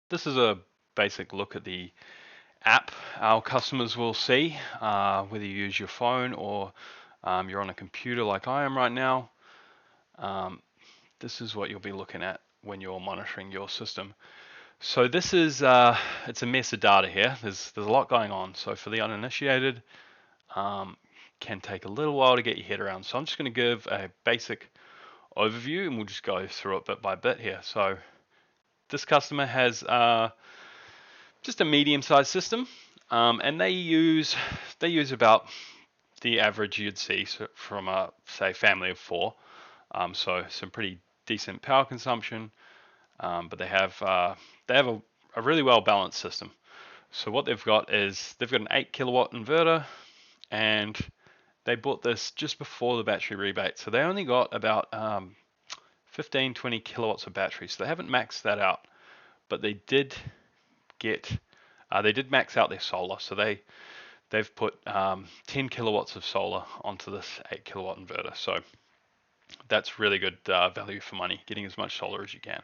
this is a basic look at the app our customers will see, whether you use your phone or you're on a computer like I am right now. Um, this is what you'll be looking at when you're monitoring your system. So this is it's a mess of data here. There's a lot going on. So for the uninitiated, um, can take a little while to get your head around. So I'm just going to give a basic overview, and we'll just go through it bit by bit here. So this customer has just a medium-sized system, and they use about the average you'd see from a say family of four. So some pretty decent power consumption, but they have a really well balanced system. So what they've got is they've got an 8 kilowatt inverter, and they bought this just before the battery rebate. So they only got about 15, 20 kilowatts of battery. So they haven't maxed that out, but get they did max out their solar. So they've put 10 kilowatts of solar onto this 8 kilowatt inverter. So that's really good value for money, getting as much solar as you can.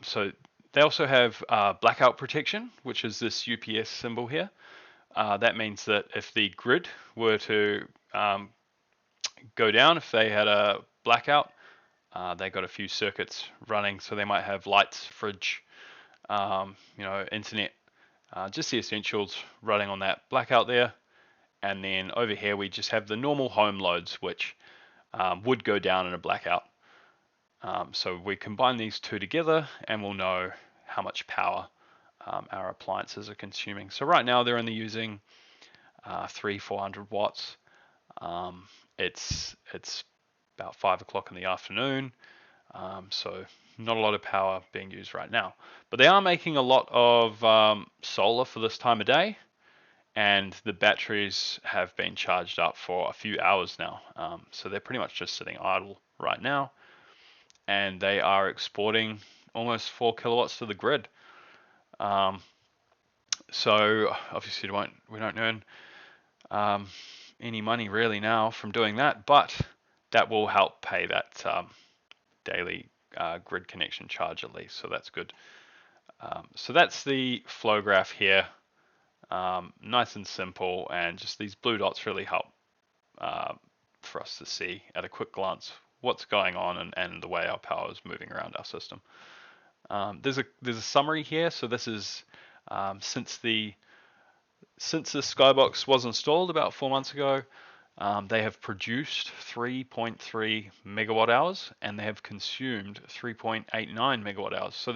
So they also have blackout protection, which is this UPS symbol here. That means that if the grid were to go down, if they had a blackout, they got a few circuits running, so they might have lights, fridge, internet, just the essentials running on that blackout there. And then over here we just have the normal home loads, which would go down in a blackout. So we combine these two together and we'll know how much power our appliances are consuming. So right now they're only using 400 watts. It's about 5 o'clock in the afternoon, so not a lot of power being used right now. But they are making a lot of solar for this time of day, and the batteries have been charged up for a few hours now. So they're pretty much just sitting idle right now, and they are exporting almost 4 kilowatts to the grid. Um, so obviously we don't earn um, any money really now from doing that, but that will help pay that daily grid connection charge at least, so that's good. So that's the flow graph here, nice and simple, and just these blue dots really help uh, for us to see at a quick glance what's going on and the way our power is moving around our system. There's a summary here, so this is since the Skybox was installed about 4 months ago. They have produced 3.3 megawatt hours and they have consumed 3.89 megawatt hours. So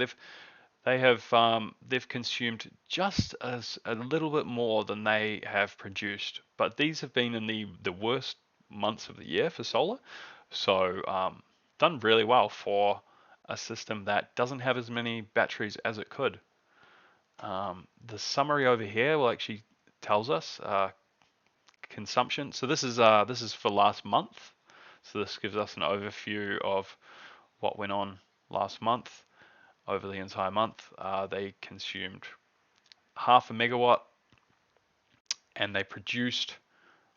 they've consumed just as a little bit more than they have produced. But these have been in the worst months of the year for solar. So done really well for a system that doesn't have as many batteries as it could. The summary over here will actually tells us consumption. So this is for last month. So this gives us an overview of what went on last month. Over the entire month, they consumed half a megawatt and they produced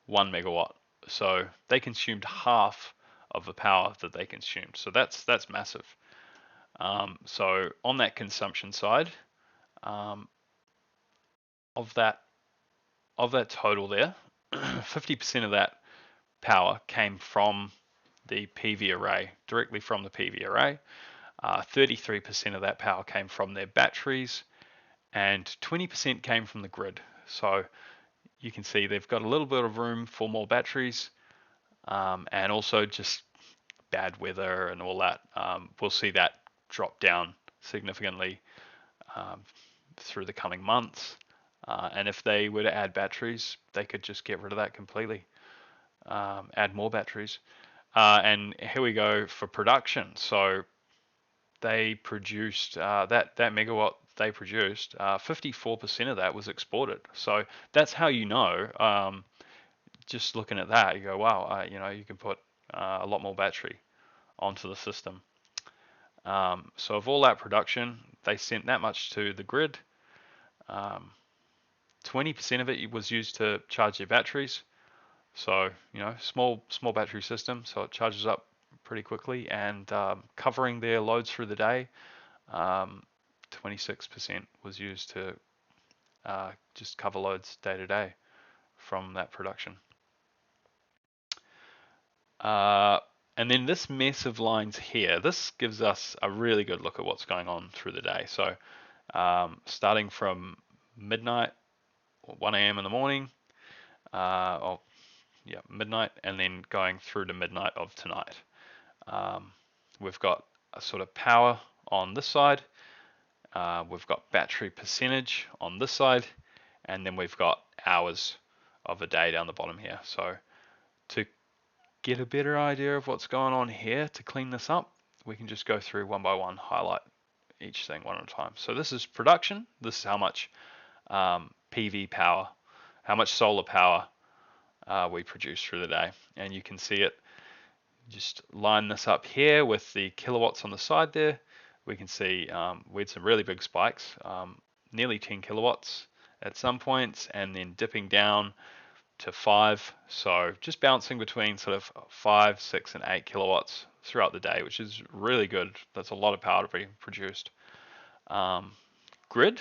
1 megawatt. So they consumed half of the power that they consumed. So that's massive. So on that consumption side, um, of that total there, 50% of that power came from the PV array, directly from the PV array. 33% of that power came from their batteries, and 20% came from the grid. So you can see they've got a little bit of room for more batteries, and also just bad weather and all that. We'll see that drop down significantly um, through the coming months. And if they were to add batteries, they could just get rid of that completely, add more batteries. And here we go for production. So they produced that megawatt they produced. 54% of that was exported. So that's how you know. Just looking at that, you go, wow, you can put a lot more battery onto the system. So of all that production, they sent that much to the grid. 20% of it was used to charge their batteries. So small battery system, so it charges up pretty quickly, and covering their loads through the day. 26% was used to just cover loads day to day from that production. And then this mess of lines here, this gives us a really good look at what's going on through the day. So starting from midnight, or 1 a.m. in the morning, midnight, and then going through to midnight of tonight. We've got a sort of power on this side, we've got battery percentage on this side, and then we've got hours of a day down the bottom here. So to get a better idea of what's going on here, to clean this up, we can just go through one by one, highlight each thing one at a time. So this is production. This is how much PV power, how much solar power we produce through the day. And you can see it, just line this up here with the kilowatts on the side there. We can see we had some really big spikes, nearly 10 kilowatts at some points, and then dipping down to 5. So just bouncing between sort of 5, 6, and 8 kilowatts throughout the day, which is really good. That's a lot of power to be produced. Grid,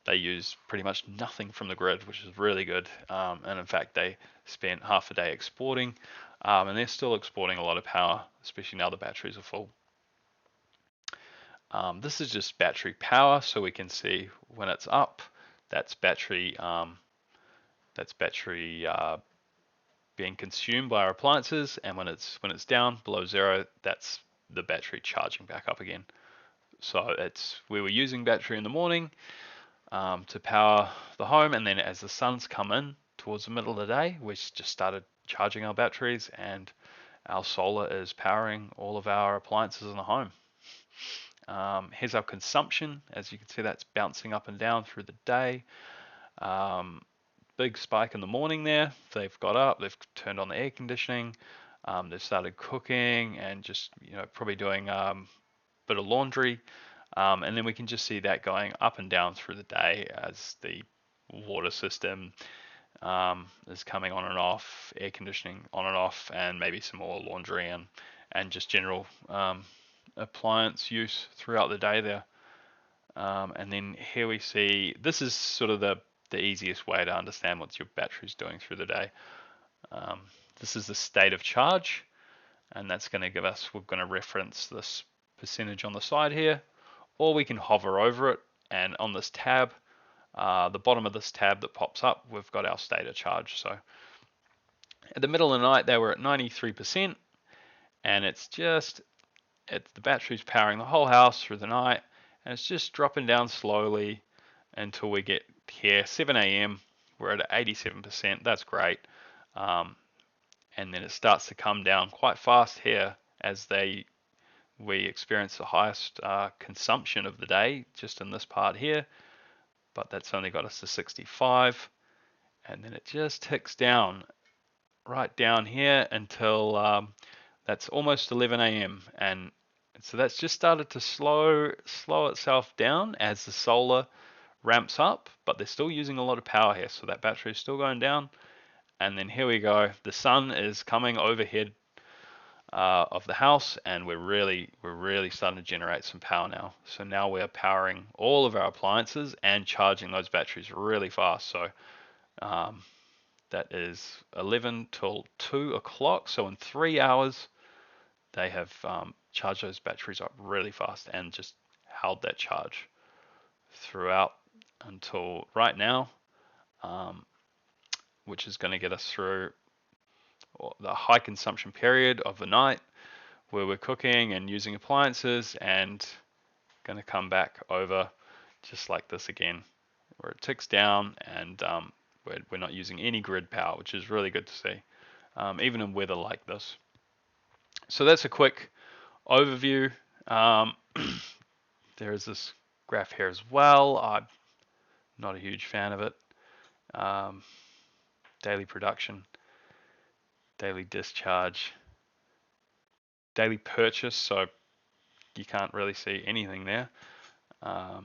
they use pretty much nothing from the grid, which is really good. And in fact, they spent half a day exporting, and they're still exporting a lot of power, especially now the batteries are full. This is just battery power, so we can see when it's up, that's battery being consumed by our appliances, and when it's down below zero, that's the battery charging back up again. So we were using battery in the morning to power the home, and then as the sun's come in towards the middle of the day, we just started charging our batteries, and our solar is powering all of our appliances in the home. Here's our consumption. As you can see, that's bouncing up and down through the day. Big spike in the morning there. They've got up, they've turned on the air conditioning, they've started cooking and just probably doing a bit of laundry. And then we can just see that going up and down through the day as the water system is coming on and off, air conditioning on and off, and maybe some more laundry and just general appliance use throughout the day there. And then here we see, this is sort of the easiest way to understand what your battery's doing through the day. This is the state of charge, and that's going to give us, we're going to reference this percentage on the side here, or we can hover over it, and on this tab, the bottom of this tab that pops up, we've got our state of charge. So at the middle of the night, they were at 93%, and the battery's powering the whole house through the night, and it's just dropping down slowly until we get here, 7 a.m. We're at 87%. That's great. And then it starts to come down quite fast here as we experience the highest consumption of the day just in this part here, but that's only got us to 65, and then it just ticks down right down here until that's almost 11 a.m. and so that's just started to slow itself down as the solar ramps up, but they're still using a lot of power here, so that battery is still going down. And then here we go, the sun is coming overhead of the house, and we're really starting to generate some power now. So now we're powering all of our appliances and charging those batteries really fast. So that is 11 till 2 o'clock. So in 3 hours, they have charged those batteries up really fast and just held that charge throughout until right now, which is going to get us through the high consumption period of the night where we're cooking and using appliances, and going to come back over just like this again, where it ticks down, and we're not using any grid power, which is really good to see, even in weather like this. So that's a quick overview. There is this graph here as well. I'm not a huge fan of it. Daily production, daily discharge, daily purchase, so you can't really see anything there. Our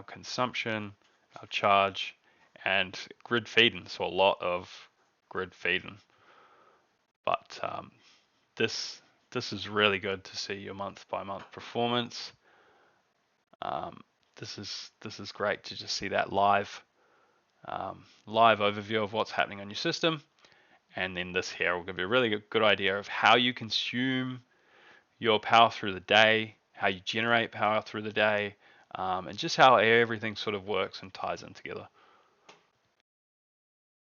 consumption, our charge, and grid feeding, so a lot of grid feeding. But this is really good to see your month by month performance. Um, this is great to just see that live live overview of what's happening on your system. And then this here will give you a really good idea of how you consume your power through the day, how you generate power through the day, and just how everything sort of works and ties in together.